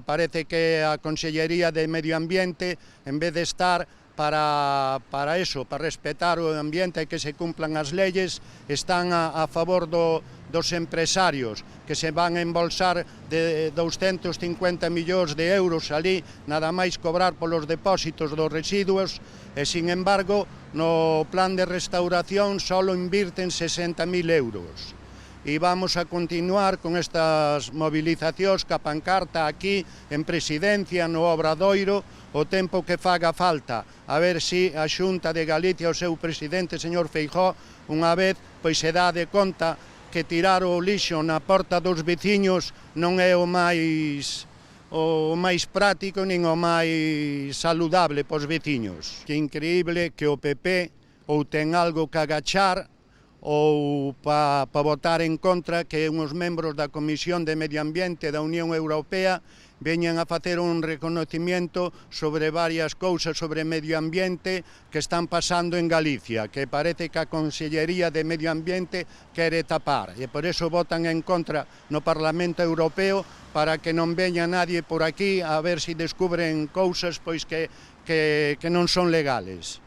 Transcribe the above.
Parece que a Consellería de Medio Ambiente, en vez de estar para respetar o ambiente e que se cumplan as leyes, están a favor dos empresarios que se van a embolsar de 250 millóns de euros ali, nada máis cobrar polos depósitos dos residuos, e, sin embargo, no plan de restauración só invirten 60.000 euros. E vamos a continuar con estas movilizacións ca pancarta aquí en Presidencia, no Obradoiro, o tempo que faga falta, a ver se a Xunta de Galicia, o seu presidente, señor Feijóo, unha vez pois se dá de conta que tirar o lixo na porta dos veciños non é o máis práctico nin o máis saludable pos veciños. Que increíble que o PP ou ten algo que agachar ou para votar en contra que uns membros da Comisión de Medio Ambiente da Unión Europea veñan a facer un reconocimiento sobre varias cousas sobre medio ambiente que están pasando en Galicia, que parece que a Consellería de Medio Ambiente quere tapar, e por eso votan en contra no Parlamento Europeo para que non veña nadie por aquí a ver se descubren cousas pois que non son legales.